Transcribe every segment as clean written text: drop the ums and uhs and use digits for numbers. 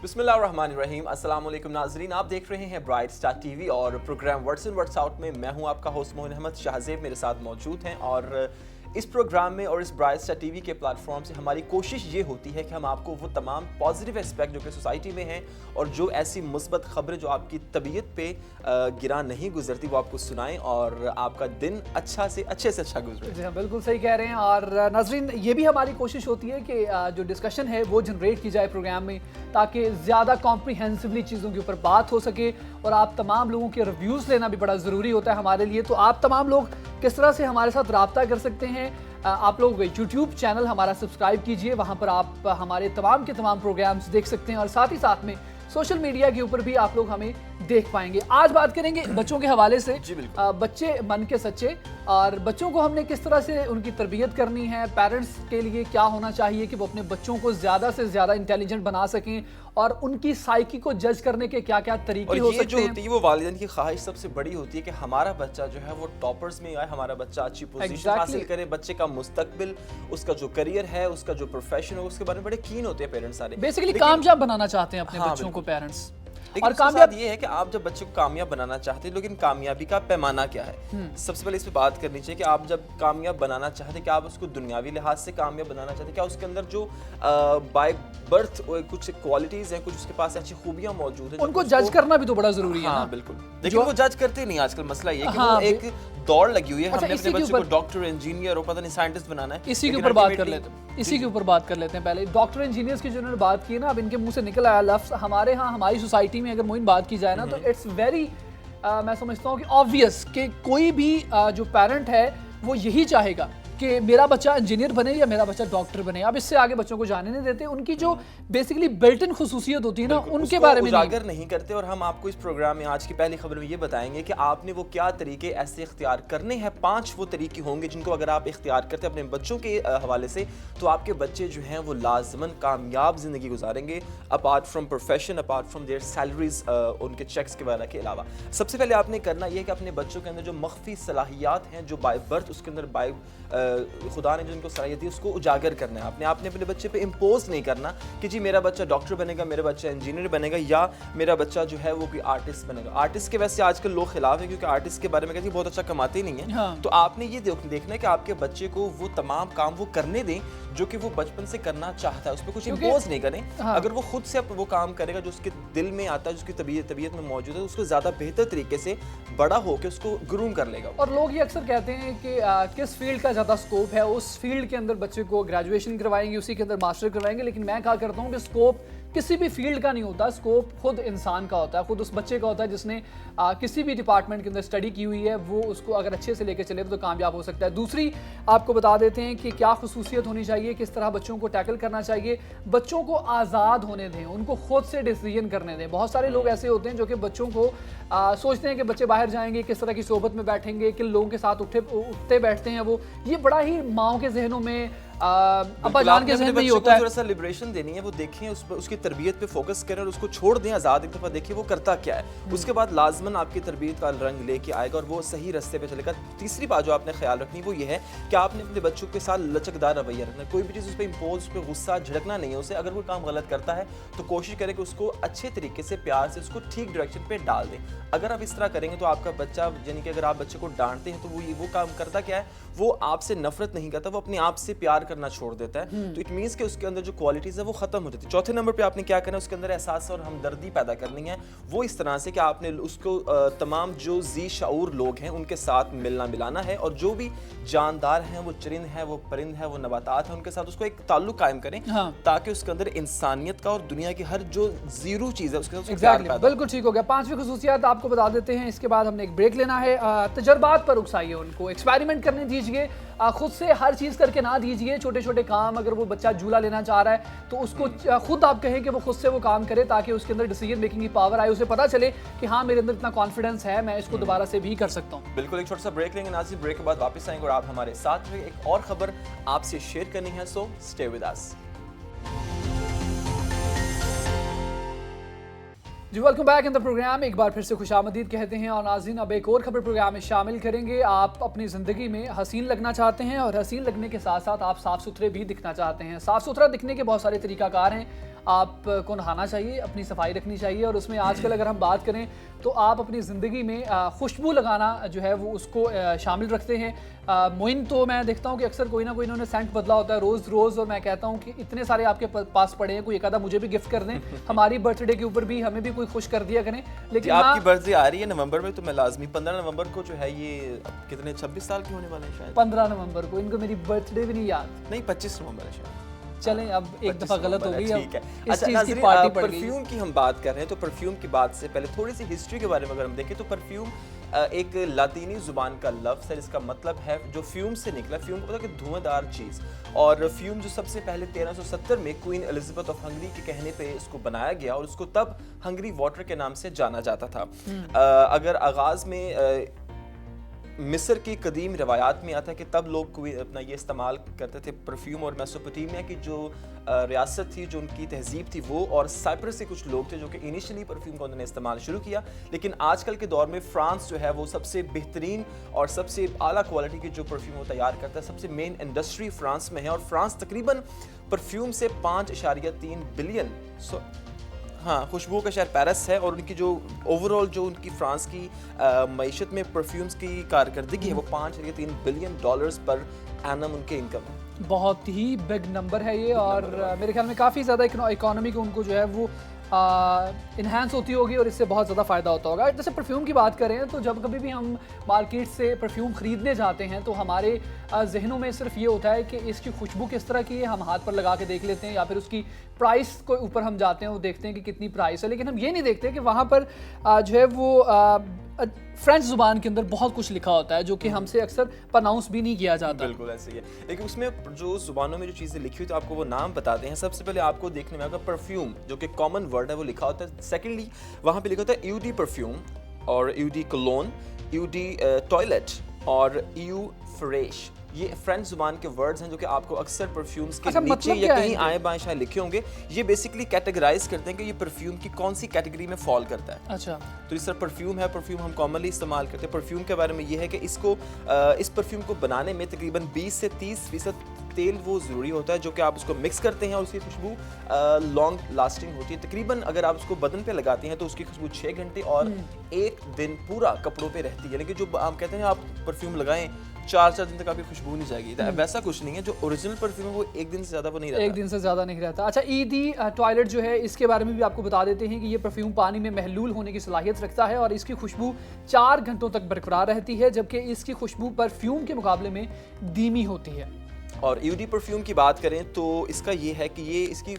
بسم اللہ الرحمن الرحیم. السلام علیکم ناظرین, آپ دیکھ رہے ہیں برائٹ اسٹار ٹی وی اور پروگرام ورڈز ان ورڈز آؤٹ میں میں ہوں آپ کا ہوسٹ موہن احمد. شاہزیب میرے ساتھ موجود ہیں اور اس پروگرام میں اور اس برائٹ اسٹار ٹی وی کے پلیٹ فارم سے ہماری کوشش یہ ہوتی ہے کہ ہم آپ کو وہ تمام پازیٹیو اسپیکٹ جو کہ سوسائٹی میں ہیں اور جو ایسی مثبت خبریں جو آپ کی طبیعت پہ گراں نہیں گزرتی وہ آپ کو سنائیں اور آپ کا دن اچھے سے اچھا گزرے. جی ہاں, بالکل صحیح کہہ رہے ہیں. اور ناظرین, یہ بھی ہماری کوشش ہوتی ہے کہ جو ڈسکشن ہے وہ جنریٹ کی جائے پروگرام میں, تاکہ زیادہ کمپریہنسولی چیزوں کے اوپر بات ہو سکے. اور آپ تمام لوگوں کے ریویوز لینا بھی بڑا ضروری ہوتا ہے ہمارے لیے. تو آپ تمام لوگ کس طرح سے ہمارے ساتھ رابطہ کر سکتے ہیں؟ آپ لوگ یوٹیوب چینل ہمارا سبسکرائب کیجئے, وہاں پر آپ ہمارے تمام کے تمام پروگرامز دیکھ سکتے ہیں اور ساتھ ہی ساتھ میں سوشل میڈیا کے اوپر بھی آپ لوگ ہمیں دیکھ پائیں گے. آج بات کریں گے بچوں کے حوالے سے. بچے من کے سچے, اور بچوں کو ہم نے کس طرح سے ان کی تربیت کرنی ہے. پیرنٹس کے لیے کیا ہونا چاہیے کہ وہ اپنے بچوں کو زیادہ سے زیادہ انٹیلیجنٹ بنا سکیں, اور ان کی سائیکی کو جج کرنے کے کیا کیا طریقے ہو سکتے ہیں. اور یہ جو ہوتی ہے وہ والدین کی خواہش سب سے بڑی ہوتی ہے کہ ہمارا بچہ جو ہے وہ ٹاپرز میں آئے, ہمارا بچہ اچھی پوزیشن حاصل کرے, بچے کا مستقبل, اس کا جو کریئر ہے, اس کا جو پروفیشن ہے, اس کے بارے میں بڑے کین ہوتے ہیں پیرنٹس سارے. بیسیکلی کامیاب بنانا چاہتے ہیں اپنے بچوں کو پیرنٹس. اور کامیاب یہ ہے کہ آپ جب بچے کو کامیاب بنانا چاہتے ہیں, لیکن کامیابی کا پیمانہ کیا ہے, سب سے پہلے اس پہ بات کرنی چاہیے کہ آپ جب کامیاب بنانا چاہتے ہیں, کیا آپ اس کو دنیاوی لحاظ سے کامیاب بنانا چاہتے ہیں, کیا اس کے اندر جو بائی برتھ کچھ کوالٹیز ہیں, کچھ اس کے پاس اچھی خوبیاں موجود ہیں, ان کو جج کرنا بھی تو بڑا ضروری ہے. ہاں بالکل, لیکن وہ جج کرتے نہیں آج کل. مسئلہ یہ کہ وہ ایک دوڑ لگی ہوئی ہے, ہم نے اپنے بچے کو ڈاکٹر, انجینئر اور پتہ نہیں سائنٹسٹ بنانا ہے. اسی کے اوپر بات کر لیتے ہیں. پہلے ڈاکٹر انجینئرز کی جنہوں نے بات کی نا, اب ان کے منہ سے نکل آیا لفظ. ہمارے ہاں ہماری سوسائٹی میں اگر موین بات کی جائے نا, تو اٹس ویری میں سمجھتا ہوں کہ آبویس کہ کوئی بھی جو پیرنٹ ہے وہ یہی چاہے گا کہ میرا بچہ انجینئر بنے یا میرا بچہ ڈاکٹر بنے. اب اس سے آگے بچوں کو جانے نہیں دیتے. ان کی جو بیسیکلی بلٹ ان خصوصیت ہوتی ہے نا, ان کے بارے میں اجاگر نہیں کرتے. اور ہم آپ کو اس پروگرام میں آج کی پہلی خبر میں یہ بتائیں گے کہ آپ نے وہ کیا طریقے ایسے اختیار کرنے ہیں. 5 وہ طریقے ہوں گے جن کو اگر آپ اختیار کرتے ہیں اپنے بچوں کے حوالے سے, تو آپ کے بچے جو ہیں وہ لازماً کامیاب زندگی گزاریں گے, apart from profession, apart from their salaries, ان کے چیکس کے وغیرہ کے علاوہ. سب سے پہلے آپ نے کرنا یہ کہ اپنے بچوں کے اندر جو مخفی صلاحیات ہیں, جو بائی برتھ اس کے اندر خدا نے جو ان کو صلاحیت دی, اس کو اجاگر کرنا ہے. آپ نے اپنے بچے پہ امپوز نہیں کرنا کہ جی میرا بچہ ڈاکٹر بنے گا, میرا بچہ انجینئر بنے گا, یا میرا بچہ جو ہے وہ کوئی آرٹسٹ بنے گا. آرٹسٹ کے ویسے آج کل لوگ خلاف ہیں, کیونکہ آرٹسٹ کے بارے میں کہتے ہیں بہت اچھا کماتے نہیں ہیں. تو آپ نے یہ دیکھنا ہے کہ آپ کے بچے کو وہ تمام کام وہ کرنے دیں جو کہ وہ بچپن سے کرنا چاہتا ہے, اس پہ کچھ امپوز نہیں کریں. اگر وہ خود سے وہ کام کرے گا جو اس کے دل میں آتا ہے, جو اس کی طبیعت میں موجود ہے, اس کو زیادہ بہتر طریقے سے بڑا ہو کے اس کو گروم کر لے گا. اور لوگ یہ اکثر کہتے ہیں کہ کس فیلڈ کا زیادہ اسکوپ ہے, اس فیلڈ کے اندر بچے کو گریجویشن کروائیں گے, اسی کے اندر ماسٹر کروائیں گے. لیکن میں کہا کرتا ہوں کہ اسکوپ کسی بھی فیلڈ کا نہیں ہوتا, اسکوپ خود انسان کا ہوتا ہے, خود اس بچے کا ہوتا ہے جس نے کسی بھی ڈپارٹمنٹ کے اندر اسٹڈی کی ہوئی ہے. وہ اس کو اگر اچھے سے لے کے چلے تو کامیاب ہو سکتا ہے. دوسری آپ کو بتا دیتے ہیں کہ کیا خصوصیت ہونی چاہیے, کس طرح بچوں کو ٹیکل کرنا چاہیے. بچوں کو آزاد ہونے دیں, ان کو خود سے ڈیسیژن کرنے دیں. بہت سارے لوگ ایسے ہوتے ہیں جو کہ بچوں کو سوچتے ہیں کہ بچے باہر جائیں گے, کس طرح کی صحبت میں بیٹھیں گے, کن لوگوں کے ساتھ اٹھتے بیٹھتے ہیں. وہ یہ بڑا ہی ماؤں کے ذہنوں میں, ابا جان کے ذہن میں ہی ہوتا ہے. تھوڑا سا لبریشن دینی ہے, وہ دیکھیں اس کی تربیت پہ فوکس کریں اور اس کو چھوڑ دیں آزاد. ایک دفعہ دیکھیں وہ کرتا کیا ہے, اس کے بعد لازماً آپ کی تربیت کا رنگ لے کے آئے گا اور وہ صحیح راستے پہ چلے گا. تیسری بات جو آپ نے خیال رکھنی وہ یہ ہے کہ آپ نے اپنے بچوں کے ساتھ لچکدار رویہ رکھنا ہے. کوئی بھی چیز اس پہ امپوز, اس پہ غصہ جھڑکنا نہیں ہے اسے. اگر کوئی کام غلط کرتا ہے تو کوشش کریں کہ اس کو اچھے طریقے سے پیار سے اس کو ٹھیک ڈائریکشن پہ ڈال دیں. اگر آپ اس طرح کریں گے تو آپ کا بچہ, یعنی کہ اگر آپ بچے کو ڈانٹتے ہیں تو وہ کام کرتا کیا ہے, وہ آپ سے نفرت نہیں کرتا, وہ اپنے آپ سے پیار کرنا چھوڑ دیتا ہے. تو اٹ مینس کہ اس کے اندر جو کوالٹیز ہے وہ ختم ہو جاتی ہے. چوتھے نمبر پہ آپ نے کیا کرنا ہے, اس کے اندر احساس اور ہمدردی پیدا کرنی ہے. وہ اس طرح سے کہ آپ نے اس کو تمام جو ذی شعور لوگ ہیں ان کے ساتھ ملنا ملانا ہے, اور جو بھی جاندار ہیں, وہ چرند ہیں, وہ پرند ہیں, وہ نباتات ہیں, ان کے ساتھ اس کو ایک تعلق قائم کریں تاکہ اس کے اندر انسانیت کا اور دنیا کی ہر جو زیرو چیز ہے اس کے ساتھ پیار پیدا. بالکل ٹھیک ہو گیا. 5ویں خصوصیات آپ کو بتا دیتے ہیں, اس کے بعد ہم نے ایک بریک لینا ہے. تجربات پر اکسائیے, ان کو ایکسپیریمنٹ کرنے دیجیے, خود سے ہر چیز کر کے نہ دیجیے. چھوٹے چھوٹے کام, اگر وہ بچہ جھولا لینا چاہ رہا ہے تو اس کو خود آپ کہیں کہ وہ خود سے وہ کام کرے, تاکہ اس کے اندر ڈیسیژن میکنگ کی پاور آئے, اسے پتہ چلے کہ ہاں میرے اندر اتنا کانفیڈنس ہے, میں اس کو دوبارہ سے بھی کر سکتا ہوں. بالکل, ایک چھوٹا سا بریک لیں گے ناظرین. بریک کے بعد واپس آئیں گے اور آپ ہمارے ساتھ رہیں. ایک اور خبر آپ سے شیئر کرنی ہے, سو اسٹے ود اس. جی welcome back in the program. ایک بار پھر سے خوش آمدید کہتے ہیں. اور ناظرین, اب ایک اور خبر پروگرام میں شامل کریں گے. آپ اپنی زندگی میں حسین لگنا چاہتے ہیں, اور حسین لگنے کے ساتھ ساتھ آپ صاف ستھرے بھی دکھنا چاہتے ہیں. صاف ستھرا دکھنے کے بہت سارے طریقہ کار ہیں. آپ کو نہانا چاہیے, اپنی صفائی رکھنی چاہیے, اور اس میں آج کل اگر ہم بات کریں تو آپ اپنی زندگی میں خوشبو لگانا جو ہے وہ اس کو شامل رکھتے ہیں. معین تو میں دیکھتا ہوں کہ اکثر کوئی نہ کوئی انہوں نے سینٹ بدلا ہوتا ہے روز, اور میں کہتا ہوں کہ اتنے سارے آپ کے پاس پڑے ہیں, کوئی ایک آدھا مجھے بھی گفٹ کر دیں, ہماری برتھ ڈے کے اوپر بھی ہمیں بھی کوئی خوش کر دیا کریں. لیکن آپ کی برتھ ڈے آ رہی ہے نومبر میں, تو میں لازمی 15 نومبر کو جو ہے یہ کتنے 26 سال کے ہونے والے ہیں شاید, 15 نومبر کو. ان کو میری برتھ ڈے بھی نہیں یاد. نہیں 25 نومبر ہے شاید. چلیں اب ایک دفعہ غلط ہو گئی, ٹھیک ہے. اس چیز کی پارٹی پڑ گئی. پرفیوم کی ہم بات کر رہے ہیں, تو پرفیوم کی بات سے پہلے تھوڑی سی ہسٹری کے بارے میں اگر ہم دیکھیں تو پرفیوم ایک لاطینی زبان کا لفظ ہے جس کا مطلب ہے جو فیوم سے نکلا. فیوم کو پتا کہ دھواں دار چیز, اور فیوم جو سب سے پہلے 1370 میں کوئین الزبتھ آف ہنگری کے کہنے پہ اس کو بنایا گیا, اور اس کو تب ہنگری واٹر کے نام سے جانا جاتا تھا. اگر آغاز میں مصر کی قدیم روایات میں آتا ہے کہ تب لوگ اپنا یہ استعمال کرتے تھے پرفیوم, اور میسوپوٹیمیا کی جو ریاست تھی, جو ان کی تہذیب تھی وہ, اور سائپرس سے کچھ لوگ تھے جو کہ انیشلی پرفیوم کو انہوں نے استعمال شروع کیا. لیکن آج کل کے دور میں فرانس جو ہے وہ سب سے بہترین اور سب سے اعلیٰ کوالٹی کی جو پرفیوم وہ تیار کرتا ہے, سب سے مین انڈسٹری فرانس میں ہے, اور فرانس تقریباً پرفیوم سے 5.3 بلین خوشبو کا شہر پیرس ہے, اور ان کی جو اوور آل جو ان کی فرانس کی معیشت میں پرفیومز کی کارکردگی ہے وہ 5.3 بلین ڈالرز پر اینم ان کے انکم ہے. بہت ہی بگ نمبر ہے یہ, اور میرے خیال میں کافی زیادہ اکانومی کو ان کو جو ہے وہ انہینس ہوتی ہوگی, اور اس سے بہت زیادہ فائدہ ہوتا ہوگا. جیسے پرفیوم کی بات کریں تو جب کبھی بھی ہم مارکیٹ سے پرفیوم خریدنے جاتے ہیں تو ہمارے ذہنوں میں صرف یہ ہوتا ہے کہ اس کی خوشبو کس طرح کی ہے, ہم ہاتھ پر لگا کے دیکھ لیتے ہیں, یا پھر اس کی پرائس کو اوپر ہم جاتے ہیں وہ دیکھتے ہیں کہ کتنی پرائس ہے. لیکن ہم یہ نہیں دیکھتے کہ وہاں پر جو ہے وہ فرینچ زبان کے اندر بہت کچھ لکھا ہوتا ہے جو کہ ہم سے اکثر پرناؤنس بھی نہیں کیا جاتا. بالکل ایسے ہی ہے, لیکن اس میں جو زبانوں میں جو چیزیں لکھی ہوئی تو آپ کو وہ نام بتاتے ہیں. سب سے پہلے آپ کو دیکھنے میں آگا پرفیوم جو کہ کامن ورڈ ہے وہ لکھا ہوتا ہے. سیکنڈلی وہاں پہ لکھا ہوتا ہے ایو ڈی پرفیوم, اور ایو ڈی کولون, ایو ڈی ٹوائلٹ, اور ایو فریش. یہ فرینچ زبان کے ورڈز ہیں جو کہ آپ کو اکثر پرفیومز کے نیچے یا کہیں آئیں بائیں شاید لکھے ہوں گے. یہ بیسکلی کیٹیگرائز کرتے ہیں کہ یہ پرفیوم کی کون سی کیٹیگری میں فال کرتا ہے. اچھا, تو اس طرح پرفیوم ہے, پرفیوم ہم کامنلی استعمال کرتے ہیں. پرفیوم کے بارے میں یہ ہے کہ اس پرفیوم کو بنانے میں تقریباً 20 سے 30% تیل وہ ضروری ہوتا ہے جو کہ آپ اس کو مکس کرتے ہیں, اور اس کی خوشبو لانگ لاسٹنگ ہوتی ہے. تقریباً اگر آپ اس کو بدن پہ لگاتے ہیں تو اس کی خوشبو 6 گھنٹے اور 1 دن پورا کپڑوں پہ رہتی ہے. یعنی کہ جو آپ کہتے ہیں آپ پرفیوم لگائیں 4 دن تک آپ کی خوشبو نہیں جائے گی, ویسا کچھ نہیں ہے. جو اوریجنل پرفیوم ہے وہ 1 دن سے زیادہ وہ نہیں رہتا, 1 دن سے زیادہ نہیں رہتا. اچھا, ای ڈی ٹوائلٹ جو ہے اس کے بارے میں بھی آپ کو بتا دیتے ہیں کہ یہ پرفیوم پانی میں محلول ہونے کی صلاحیت رکھتا ہے, اور اس کی خوشبو 4 گھنٹوں تک برقرار رہتی ہے, جبکہ اس کی خوشبو پرفیوم کے مقابلے میں دھیمی ہوتی ہے. اور ایو ڈی پرفیوم کی بات کریں تو اس کا یہ ہے کہ یہ اس کی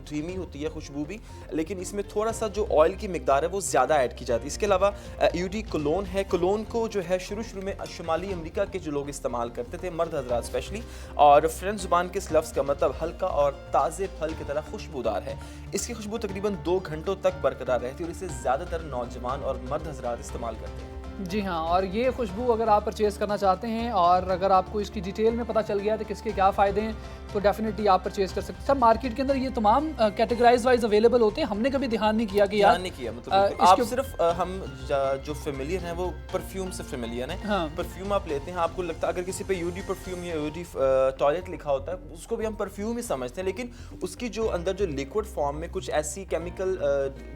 دھیمی ہوتی ہے خوشبو بھی, لیکن اس میں تھوڑا سا جو آئل کی مقدار ہے وہ زیادہ ایڈ کی جاتی ہے. اس کے علاوہ ایو ڈی کولون ہے. کولون کو جو ہے شروع میں شمالی امریکہ کے جو لوگ استعمال کرتے تھے, مرد حضرات اسپیشلی, اور فرینچ زبان کے اس لفظ کا مطلب ہلکا اور تازے پھل کی طرح خوشبودار ہے. اس کی خوشبو تقریباً 2 گھنٹوں تک برقرار رہتی ہے, اور اسے زیادہ تر نوجوان اور مرد حضرات استعمال کرتے ہیں. جی ہاں, اور یہ خوشبو اگر آپ پرچیز کرنا چاہتے ہیں اور اگر آپ کو اس کی ڈیٹیل میں پتہ چل گیا تو کس کے کیا فائدے ہیں تو ڈیفینیٹلی آپ پرچیز کر سکتے ہیں. سب مارکیٹ کے اندر یہ تمام کیٹیگرائز وائز اویلیبل ہوتے ہیں, ہم نے کبھی دھیان نہیں کیا کہ یار نہیں کیا, مطلب آپ صرف ہم جو فیملیئر ہیں وہ پرفیوم سے فیملیئر ہیں. پرفیوم آپ لیتے ہیں, آپ کو لگتا ہے اگر کسی پہ یو ڈی پرفیوم یا یو ڈی ٹوائلٹ لکھا ہوتا ہے اس کو بھی ہم پرفیوم ہی سمجھتے ہیں, لیکن اس کی جو اندر جو لیکوڈ فارم میں کچھ ایسی کیمیکل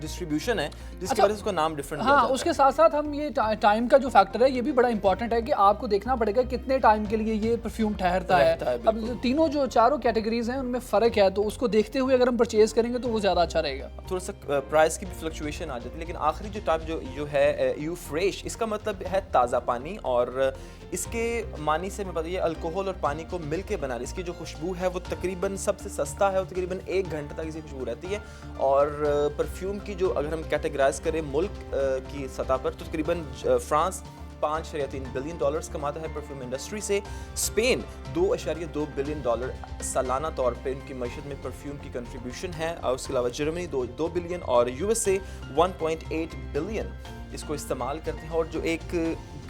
ڈسٹریبیوشن ہے جس کی وجہ سے اس کا نام ڈفرینٹ دیا جاتا ہے. اس کے ساتھ ساتھ ہم یہ ٹائم کا جو فیکٹر ہے یہ بھی بڑا امپورٹنٹ ہے کہ آپ کو دیکھنا پڑے گا کتنے ٹائم کے لیے یہ پرفیوم ٹھہرتا ہے. اب تینوں جو چاروں کیٹیگریز ہیں ان میں فرق ہے, تو اس کو دیکھتے ہوئے اگر ہم پرچیز کریں گے تو وہ زیادہ اچھا رہے گا. تھوڑا سا پرائس کی بھی فلکچویشن آ جاتی ہے, لیکن آخری جو ٹائپ جو ہے ایو فریش, اس کا مطلب ہے تازہ پانی, اور اس کے معنی سے میں پتہ یہ الکوہول اور پانی کو مل کے بنا رہی. اس کی جو خوشبو ہے وہ تقریباً سب سے سستا ہے, وہ تقریباً 1 گھنٹہ تک اسی خوشبو رہتی ہے. اور پرفیوم کی جو اگر ہم کیٹیگرائز کریں ملک کی سطح پر تو تقریباً فرانس 5.3 بلین ڈالرز کماتا ہے پرفیوم انڈسٹری سے. اسپین 2.2 بلین ڈالر سالانہ طور پہ ان کی معیشت میں پرفیوم کی کنٹریبیوشن ہے. اور اس کے علاوہ جرمنی 2 بلین اور یو ایس اے 1.8 بلین اس کو استعمال کرتے ہیں. اور جو ایک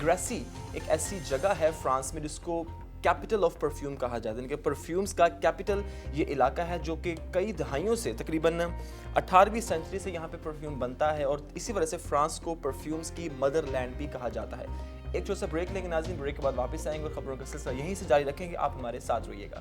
گریسی ایک ایسی جگہ ہے فرانس میں جس کو کیپٹل آف پرفیوم کہا جاتا ہے, یعنی کہ پرفیومز کا کیپٹل یہ علاقہ ہے جو کہ کئی دہائیوں سے تقریباً 18ویں سینچری سے یہاں پہ پرفیوم بنتا ہے, اور اسی وجہ سے فرانس کو پرفیومز کی مدر لینڈ بھی کہا جاتا ہے. ایک چھوٹا سا بریک لیں گے ناظرین, بریک کے بعد واپس آئیں گے اور خبروں کا سلسلہ یہیں سے جاری رکھیں گے. آپ ہمارے ساتھ رہیے گا.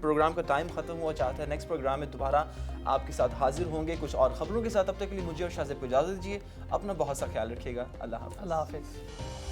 پروگرام کا ٹائم ختم ہوا چاہتا ہے, نیکسٹ پروگرام میں دوبارہ آپ کے ساتھ حاضر ہوں گے کچھ اور خبروں کے ساتھ. تب تک کے لیے مجھے اور شاہ زیب کو اجازت دیجیے. اپنا بہت سا خیال رکھیے گا. اللہ حافظ. اللہ حافظ.